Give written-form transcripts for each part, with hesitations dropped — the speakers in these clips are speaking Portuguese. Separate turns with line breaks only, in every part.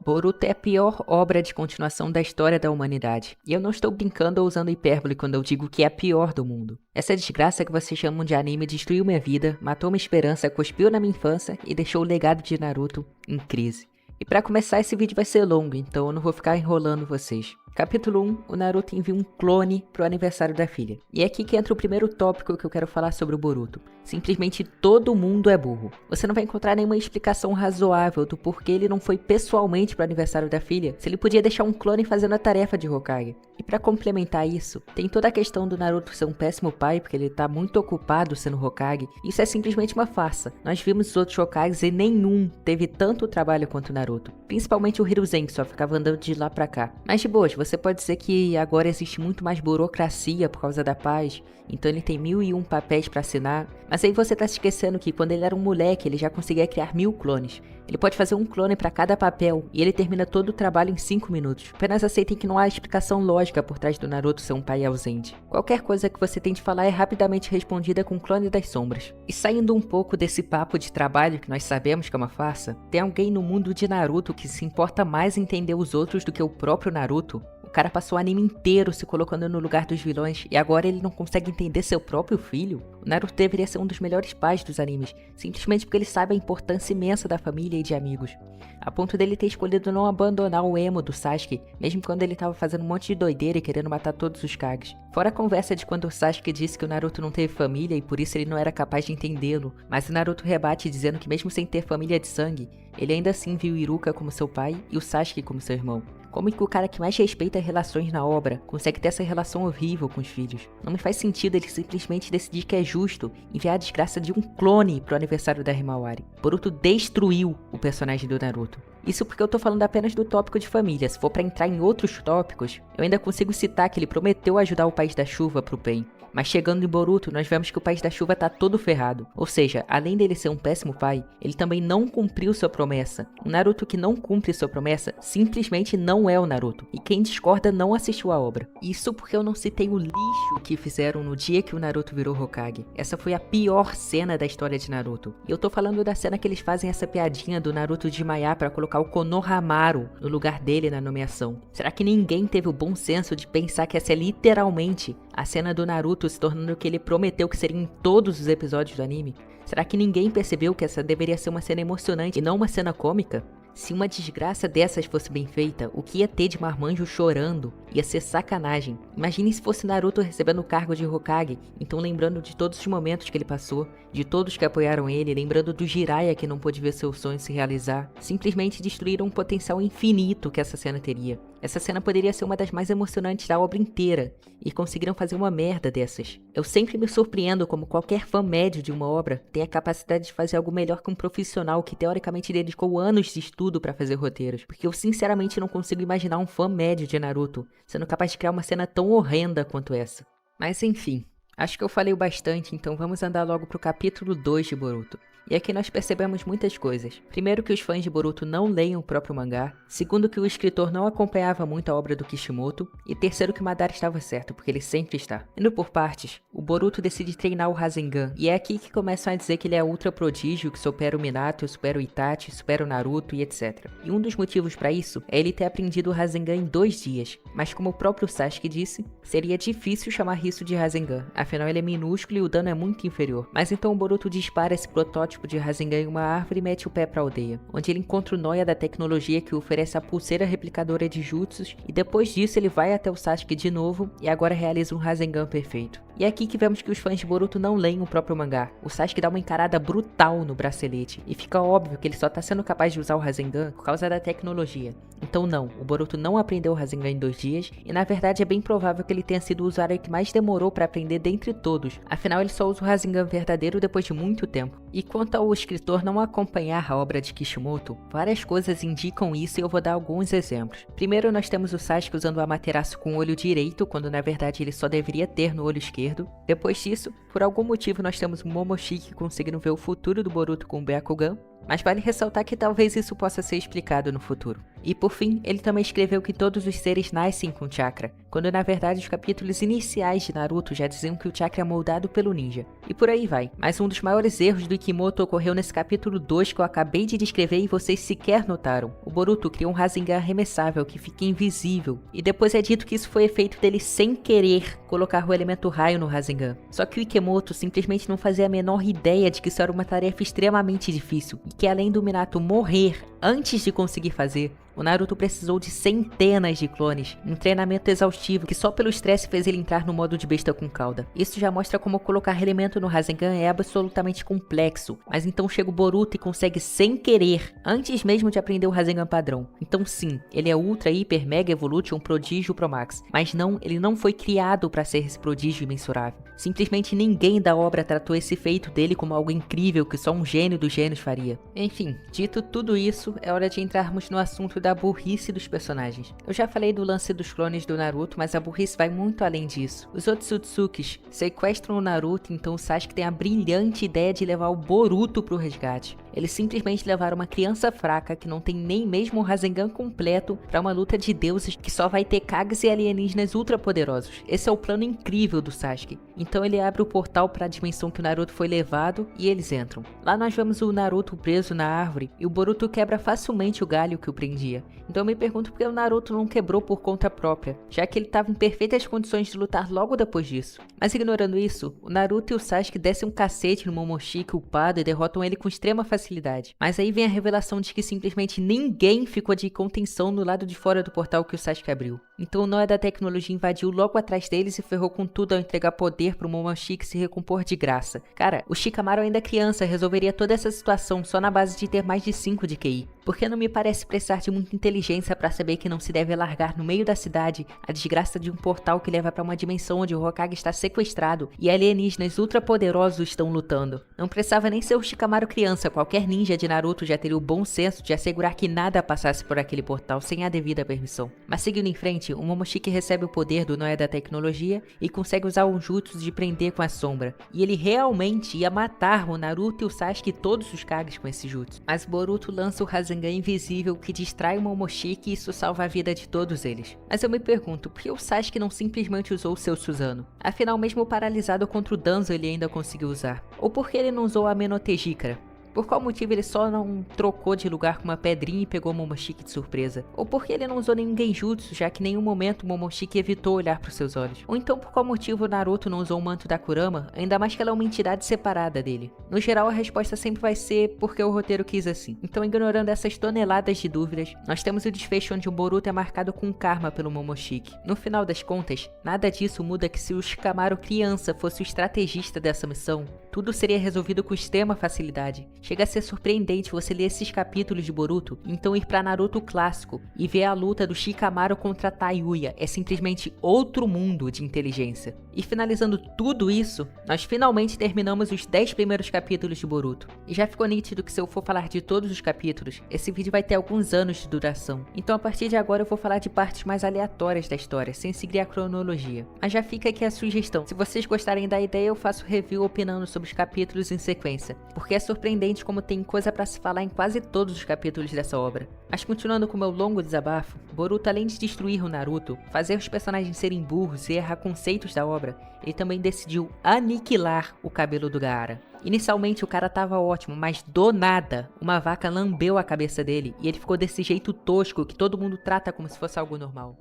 Boruto é a pior obra de continuação da história da humanidade. E eu não estou brincando ou usando hipérbole quando eu digo que é a pior do mundo. Essa desgraça que vocês chamam de anime destruiu minha vida, matou minha esperança, cuspiu na minha infância e deixou o legado de Naruto em crise. E pra começar, esse vídeo vai ser longo, então eu não vou ficar enrolando vocês. Capítulo 1, o Naruto envia um clone pro aniversário da filha. E é aqui que entra o primeiro tópico que eu quero falar sobre o Boruto. Simplesmente todo mundo é burro. Você não vai encontrar nenhuma explicação razoável do porquê ele não foi pessoalmente pro aniversário da filha, se ele podia deixar um clone fazendo a tarefa de Hokage. E pra complementar isso, tem toda a questão do Naruto ser um péssimo pai, porque ele tá muito ocupado sendo Hokage. Isso é simplesmente uma farsa. Nós vimos os outros Hokages e nenhum teve tanto trabalho quanto o Naruto. Principalmente o Hiruzen, que só ficava andando de lá pra cá. Mas de boas, você pode dizer que agora existe muito mais burocracia por causa da paz, então ele tem 1001 papéis pra assinar. Mas aí você tá se esquecendo que quando ele era um moleque, ele já conseguia criar 1000 clones. Ele pode fazer um clone pra cada papel, e ele termina todo o trabalho em 5 minutos. Apenas aceitem que não há explicação lógica por trás do Naruto ser um pai ausente. Qualquer coisa que você tente falar é rapidamente respondida com o clone das sombras. E saindo um pouco desse papo de trabalho que nós sabemos que é uma farsa, tem alguém no mundo de Naruto que se importa mais em entender os outros do que o próprio Naruto? O cara passou o anime inteiro se colocando no lugar dos vilões e agora ele não consegue entender seu próprio filho? O Naruto deveria ser um dos melhores pais dos animes, simplesmente porque ele sabe a importância imensa da família e de amigos. A ponto dele ter escolhido não abandonar o emo do Sasuke, mesmo quando ele tava fazendo um monte de doideira e querendo matar todos os Kages. Fora a conversa de quando o Sasuke disse que o Naruto não teve família e por isso ele não era capaz de entendê-lo, mas o Naruto rebate dizendo que mesmo sem ter família de sangue, ele ainda assim viu Iruka como seu pai e o Sasuke como seu irmão. Como que o cara que mais respeita relações na obra consegue ter essa relação horrível com os filhos? Não me faz sentido ele simplesmente decidir que é justo enviar a desgraça de um clone pro aniversário da Himawari. Boruto destruiu o personagem do Naruto. Isso porque eu tô falando apenas do tópico de família. Se for pra entrar em outros tópicos, eu ainda consigo citar que ele prometeu ajudar o País da Chuva pro Pain. Mas chegando em Boruto, nós vemos que o País da Chuva tá todo ferrado. Ou seja, além dele ser um péssimo pai, ele também não cumpriu sua promessa. Um Naruto que não cumpre sua promessa simplesmente não é o Naruto. E quem discorda não assistiu a obra. Isso porque eu não citei o lixo que fizeram no dia que o Naruto virou Hokage. Essa foi a pior cena da história de Naruto. E eu tô falando da cena que eles fazem essa piadinha do Naruto desmaiar pra colocar o Konohamaru no lugar dele na nomeação. Será que ninguém teve o bom senso de pensar que essa é literalmente a cena do Naruto se tornando o que ele prometeu que seria em todos os episódios do anime? Será que ninguém percebeu que essa deveria ser uma cena emocionante e não uma cena cômica? Se uma desgraça dessas fosse bem feita, o que ia ter de marmanjo chorando ia ser sacanagem. Imagine se fosse Naruto recebendo o cargo de Hokage, então lembrando de todos os momentos que ele passou, de todos que apoiaram ele, lembrando do Jiraiya que não pôde ver seu sonho se realizar. Simplesmente destruíram um potencial infinito que essa cena teria. Essa cena poderia ser uma das mais emocionantes da obra inteira, e conseguiram fazer uma merda dessas. Eu sempre me surpreendo como qualquer fã médio de uma obra tem a capacidade de fazer algo melhor que um profissional que teoricamente dedicou anos de estudo pra fazer roteiros, porque eu sinceramente não consigo imaginar um fã médio de Naruto sendo capaz de criar uma cena tão horrenda quanto essa. Mas enfim, acho que eu falei o bastante, então vamos andar logo pro capítulo 2 de Boruto. E aqui nós percebemos muitas coisas. Primeiro, que os fãs de Boruto não leem o próprio mangá. Segundo, que o escritor não acompanhava muito a obra do Kishimoto. E terceiro, que Madara estava certo, porque ele sempre está. Indo por partes, o Boruto decide treinar o Rasengan. E é aqui que começam a dizer que ele é ultra prodígio, que supera o Minato, supera o Itachi, supera o Naruto e etc. E um dos motivos para isso é ele ter aprendido o Rasengan em 2 dias. Mas como o próprio Sasuke disse, seria difícil chamar isso de Rasengan. Afinal, ele é minúsculo e o dano é muito inferior. Mas então o Boruto dispara esse protótipo de Rasengan em uma árvore e mete o pé pra aldeia, onde ele encontra o Noia da tecnologia que oferece a pulseira replicadora de jutsus, e depois disso ele vai até o Sasuke de novo e agora realiza um Rasengan perfeito. E é aqui que vemos que os fãs de Boruto não leem o próprio mangá. O Sasuke dá uma encarada brutal no bracelete, e fica óbvio que ele só tá sendo capaz de usar o Rasengan por causa da tecnologia. Então não, o Boruto não aprendeu o Rasengan em 2 dias, e na verdade é bem provável que ele tenha sido o usuário que mais demorou para aprender dentre todos. Afinal, ele só usa o Rasengan verdadeiro depois de muito tempo. E quanto ao escritor não acompanhar a obra de Kishimoto, várias coisas indicam isso e eu vou dar alguns exemplos. Primeiro, nós temos o Sasuke usando o Amaterasu com o olho direito, quando na verdade ele só deveria ter no olho esquerdo. Depois disso, por algum motivo nós temos o Momoshiki conseguindo ver o futuro do Boruto com o Byakugan, mas vale ressaltar que talvez isso possa ser explicado no futuro. E por fim, ele também escreveu que todos os seres nascem com chakra, quando na verdade os capítulos iniciais de Naruto já diziam que o chakra é moldado pelo ninja. E por aí vai. Mas um dos maiores erros do Ikimoto ocorreu nesse capítulo 2 que eu acabei de descrever e vocês sequer notaram. O Boruto criou um Rasengan arremessável que fica invisível, e depois é dito que isso foi efeito dele sem querer colocar o elemento raio no Rasengan. Só que o Ikimoto simplesmente não fazia a menor ideia de que isso era uma tarefa extremamente difícil, e que além do Minato morrer antes de conseguir fazer, o Naruto precisou de centenas de clones, um treinamento exaustivo que só pelo estresse fez ele entrar no modo de besta com cauda. Isso já mostra como colocar elemento no Rasengan é absolutamente complexo, mas então chega o Boruto e consegue sem querer, antes mesmo de aprender o Rasengan padrão. Então sim, ele é Ultra, Hiper, Mega Evolution, Prodígio, Pro Max, mas não, ele não foi criado para ser esse prodígio imensurável. Simplesmente ninguém da obra tratou esse feito dele como algo incrível que só um gênio dos gênios faria. Enfim, dito tudo isso, é hora de entrarmos no assunto da burrice dos personagens. Eu já falei do lance dos clones do Naruto, mas a burrice vai muito além disso. Os Otsutsukis sequestram o Naruto, então o Sasuke tem a brilhante ideia de levar o Boruto pro resgate. Eles simplesmente levaram uma criança fraca que não tem nem mesmo o Rasengan completo pra uma luta de deuses que só vai ter Kages e alienígenas ultra poderosos. Esse é o plano incrível do Sasuke. Então ele abre o portal para a dimensão que o Naruto foi levado e eles entram. Lá nós vemos o Naruto preso na árvore e o Boruto quebra facilmente o galho que o prendia. Então eu me pergunto por que o Naruto não quebrou por conta própria, já que ele estava em perfeitas condições de lutar logo depois disso. Mas ignorando isso, o Naruto e o Sasuke descem um cacete no Momoshiki upado e derrotam ele com extrema facilidade. Mas aí vem a revelação de que simplesmente ninguém ficou de contenção no lado de fora do portal que o Sasuke abriu. Então o Noia da tecnologia invadiu logo atrás deles e ferrou com tudo ao entregar poder pro Momoshiki se recompor de graça. Cara, o Shikamaru ainda criança resolveria toda essa situação só na base de ter mais de 5 de QI. Porque não me parece precisar de muita inteligência para saber que não se deve largar no meio da cidade a desgraça de um portal que leva para uma dimensão onde o Hokage está sequestrado e alienígenas ultrapoderosos estão lutando. Não precisava nem ser o Shikamaru criança, qualquer ninja de Naruto já teria o bom senso de assegurar que nada passasse por aquele portal sem a devida permissão. Mas seguindo em frente, o Momoshiki recebe o poder do Noia da tecnologia e consegue usar um jutsu de prender com a sombra. E ele realmente ia matar o Naruto e o Sasuke e todos os Kages com esse jutsu. Mas Boruto lança o Rasengan invisível que distrai o Momoshiki e isso salva a vida de todos eles. Mas eu me pergunto, por que o Sasuke não simplesmente usou o seu Susanoo? Afinal, mesmo paralisado contra o Danzo ele ainda conseguiu usar. Ou por que ele não usou a Menotegikara? Por qual motivo ele só não trocou de lugar com uma pedrinha e pegou o Momoshiki de surpresa? Ou por que ele não usou nenhum genjutsu, já que em nenhum momento o Momoshiki evitou olhar para os seus olhos? Ou então por qual motivo o Naruto não usou o manto da Kurama, ainda mais que ela é uma entidade separada dele? No geral a resposta sempre vai ser porque o roteiro quis assim. Então ignorando essas toneladas de dúvidas, nós temos o desfecho onde o Boruto é marcado com karma pelo Momoshiki. No final das contas, nada disso muda que se o Shikamaru criança fosse o estrategista dessa missão, tudo seria resolvido com extrema facilidade. Chega a ser surpreendente você ler esses capítulos de Boruto, então ir pra Naruto clássico e ver a luta do Shikamaru contra Tayuya é simplesmente outro mundo de inteligência. E finalizando tudo isso, nós finalmente terminamos os 10 primeiros capítulos de Boruto. E já ficou nítido que se eu for falar de todos os capítulos, esse vídeo vai ter alguns anos de duração. Então a partir de agora eu vou falar de partes mais aleatórias da história, sem seguir a cronologia. Mas já fica aqui a sugestão, se vocês gostarem da ideia eu faço review opinando sobre os capítulos em sequência, porque é surpreendente como tem coisa pra se falar em quase todos os capítulos dessa obra. Mas continuando com meu longo desabafo, Boruto além de destruir o Naruto, fazer os personagens serem burros e errar conceitos da obra, ele também decidiu aniquilar o cabelo do Gaara. Inicialmente o cara tava ótimo, mas do nada, uma vaca lambeu a cabeça dele e ele ficou desse jeito tosco que todo mundo trata como se fosse algo normal.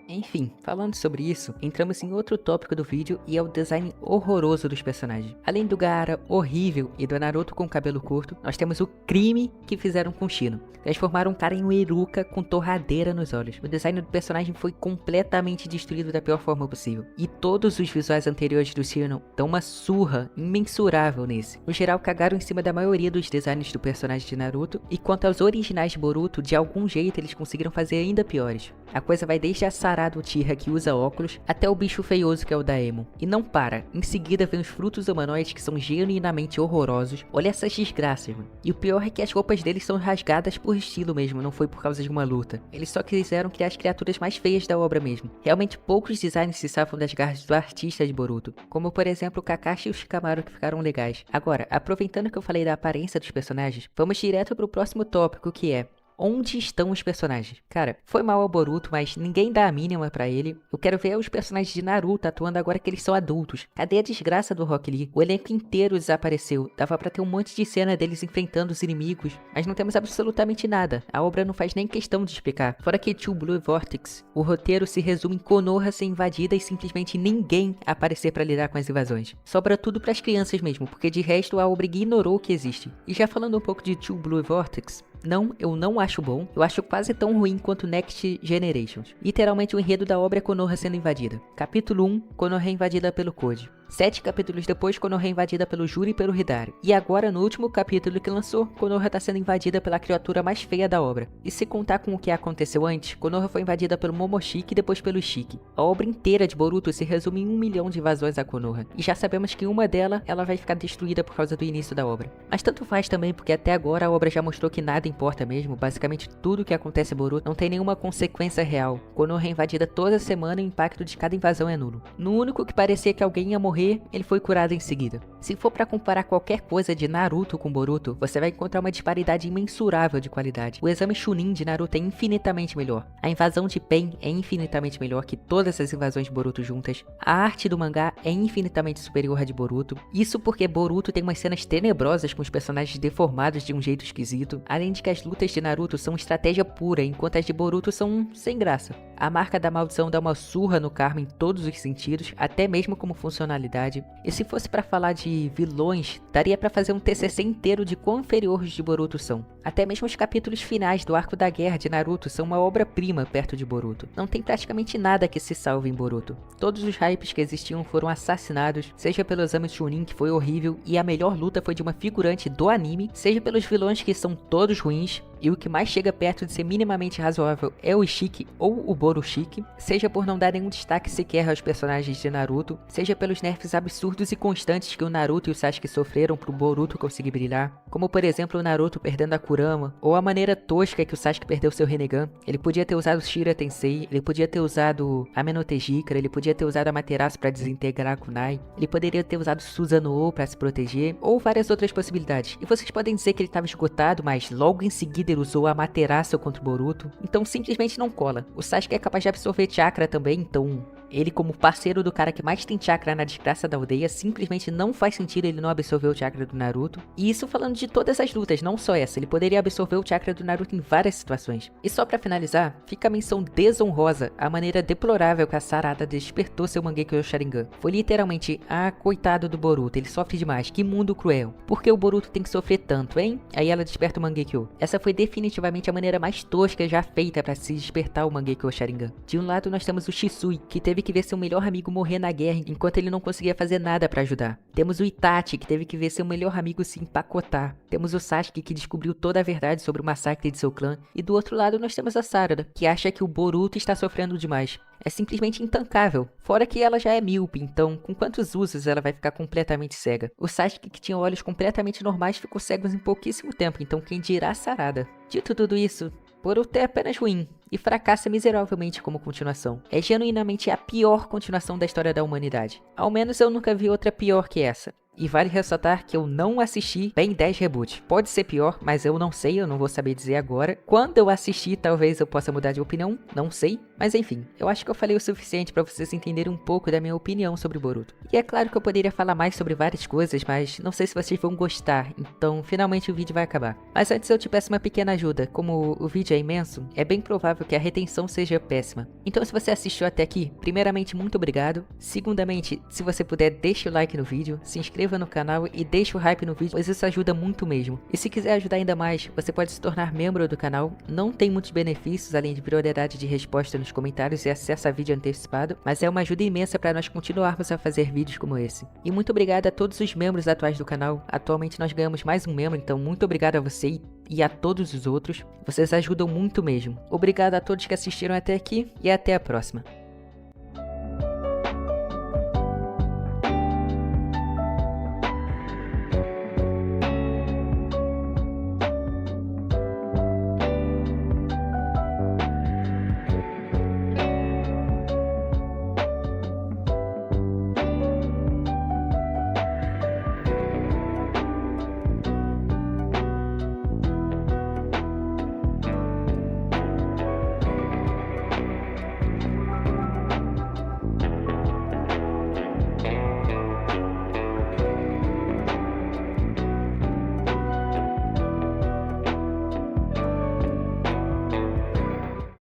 Enfim, falando sobre isso, entramos em outro tópico do vídeo e é o design horroroso dos personagens. Além do Gaara horrível e do Naruto com cabelo curto, nós temos o crime que fizeram com Shino. Transformaram um cara em um Iruka com torradeira nos olhos. O design do personagem foi completamente destruído da pior forma possível. E todos os visuais anteriores do Shino dão uma surra imensurável nesse. No geral, cagaram em cima da maioria dos designs do personagem de Naruto, e quanto aos originais de Boruto, de algum jeito eles conseguiram fazer ainda piores. A coisa vai desde a Sarada Uchiha que usa óculos, até o bicho feioso que é o Daemon. E não para, em seguida vem os frutos humanoides que são genuinamente horrorosos. Olha essas desgraças, mano. E o pior é que as roupas deles são rasgadas por estilo mesmo, não foi por causa de uma luta. Eles só quiseram criar as criaturas mais feias da obra mesmo. Realmente poucos designs se safam das garras do artista de Boruto, como por exemplo o Kakashi e o Shikamaru que ficaram legais. Agora, aproveitando que eu falei da aparência dos personagens, vamos direto pro próximo tópico que é: Onde estão os personagens? Cara, foi mal ao Boruto, mas ninguém dá a mínima pra ele. Eu quero ver os personagens de Naruto atuando agora que eles são adultos. Cadê a desgraça do Rock Lee? O elenco inteiro desapareceu. Dava pra ter um monte de cena deles enfrentando os inimigos, mas não temos absolutamente nada. A obra não faz nem questão de explicar. Fora que True Blue Vortex, o roteiro se resume em Konoha ser invadida e simplesmente ninguém aparecer pra lidar com as invasões. Sobra tudo pras crianças mesmo, porque de resto a obra ignorou o que existe. E já falando um pouco de True Blue Vortex, não, eu não acho bom. Eu acho quase tão ruim quanto Next Generations. Literalmente o enredo da obra é Konoha sendo invadida. Capítulo 1, Konoha é invadida pelo Code. 7 capítulos depois, Konoha é invadida pelo Juri e pelo Hidari. E agora, no último capítulo que lançou, Konoha tá sendo invadida pela criatura mais feia da obra. E se contar com o que aconteceu antes, Konoha foi invadida pelo Momoshiki e depois pelo Ishiki. A obra inteira de Boruto se resume em 1 milhão de invasões a Konoha. E já sabemos que uma delas, ela vai ficar destruída por causa do início da obra. Mas tanto faz também, porque até agora a obra já mostrou que nada importa mesmo. Basicamente tudo que acontece em Boruto não tem nenhuma consequência real. Konoha é invadida toda semana e o impacto de cada invasão é nulo. No único que parecia que alguém ia morrer, ele foi curado em seguida. Se for pra comparar qualquer coisa de Naruto com Boruto, você vai encontrar uma disparidade imensurável de qualidade. O exame Chunin de Naruto é infinitamente melhor. A invasão de Pain é infinitamente melhor que todas as invasões de Boruto juntas. A arte do mangá é infinitamente superior à de Boruto. Isso porque Boruto tem umas cenas tenebrosas com os personagens deformados de um jeito esquisito. Além de que as lutas de Naruto são estratégia pura, enquanto as de Boruto são sem graça. A marca da maldição dá uma surra no Karma em todos os sentidos, até mesmo como funcionalidade. E se fosse pra falar de vilões, daria pra fazer um TCC inteiro de quão inferiores de Boruto são. Até mesmo os capítulos finais do arco da guerra de Naruto são uma obra-prima perto de Boruto. Não tem praticamente nada que se salve em Boruto. Todos os hypes que existiam foram assassinados, seja pelo exame Chunin, que foi horrível, e a melhor luta foi de uma figurante do anime, seja pelos vilões que são todos ruins, e o que mais chega perto de ser minimamente razoável é o Ishiki ou o Borushiki, seja por não dar nenhum destaque sequer aos personagens de Naruto, seja pelos nerfs absurdos e constantes que o Naruto e o Sasuke sofreram pro Boruto conseguir brilhar, como por exemplo o Naruto perdendo a Kurama, ou a maneira tosca que o Sasuke perdeu seu Rinnegan. Ele podia ter usado Shira Tensei, ele podia ter usado Amenotejikara, ele podia ter usado Amaterasu pra desintegrar a Kunai, ele poderia ter usado Susanoo pra se proteger, ou várias outras possibilidades. E vocês podem dizer que ele estava esgotado, mas logo em seguida ele usou Amaterasu contra o Boruto, então simplesmente não cola. O Sasuke é capaz de absorver chakra também, então ele, como parceiro do cara que mais tem chakra na desgraça da aldeia, simplesmente não faz sentido ele não absorver o chakra do Naruto. E isso falando de todas as lutas, não só essa. Ele poderia absorver o chakra do Naruto em várias situações. E só pra finalizar, fica a menção desonrosa a maneira deplorável que a Sarada despertou seu Mangekyo Sharingan. Foi literalmente, coitado do Boruto, ele sofre demais, que mundo cruel. Por que o Boruto tem que sofrer tanto, hein? Aí ela desperta o Mangekyo. Essa foi definitivamente a maneira mais tosca já feita pra se despertar o Mangekyo Sharingan. De um lado nós temos o Shisui, que teve que ver seu melhor amigo morrer na guerra enquanto ele não conseguia fazer nada pra ajudar. Temos o Itachi, que teve que ver seu melhor amigo se empacotar. Temos o Sasuke, que descobriu toda a verdade sobre o massacre de seu clã. E do outro lado nós temos a Sarada, que acha que o Boruto está sofrendo demais. É simplesmente intancável. Fora que ela já é míope, então com quantos usos ela vai ficar completamente cega? O Sasuke, que tinha olhos completamente normais, ficou cego em pouquíssimo tempo, então quem dirá a Sarada? Dito tudo isso, Boruto é apenas ruim, e fracassa miseravelmente como continuação. É genuinamente a pior continuação da história da humanidade. Ao menos eu nunca vi outra pior que essa. E vale ressaltar que eu não assisti Ben 10 Reboot. Pode ser pior, mas eu não sei, eu não vou saber dizer agora. Quando eu assistir, talvez eu possa mudar de opinião, não sei. Mas enfim, eu acho que eu falei o suficiente pra vocês entenderem um pouco da minha opinião sobre Boruto. E é claro que eu poderia falar mais sobre várias coisas, mas não sei se vocês vão gostar, então finalmente o vídeo vai acabar. Mas antes eu te peço uma pequena ajuda, como o vídeo é imenso, é bem provável que a retenção seja péssima. Então se você assistiu até aqui, primeiramente muito obrigado. Segundamente, se você puder, deixa o like no vídeo, se inscreva no canal e deixa o hype no vídeo, pois isso ajuda muito mesmo. E se quiser ajudar ainda mais, você pode se tornar membro do canal. Não tem muitos benefícios, além de prioridade de resposta nos comentários e acesso a vídeo antecipado, mas é uma ajuda imensa para nós continuarmos a fazer vídeos como esse. E muito obrigado a todos os membros atuais do canal. Atualmente nós ganhamos mais um membro, então muito obrigado a você e a todos os outros. Vocês ajudam muito mesmo. Obrigado a todos que assistiram até aqui e até a próxima.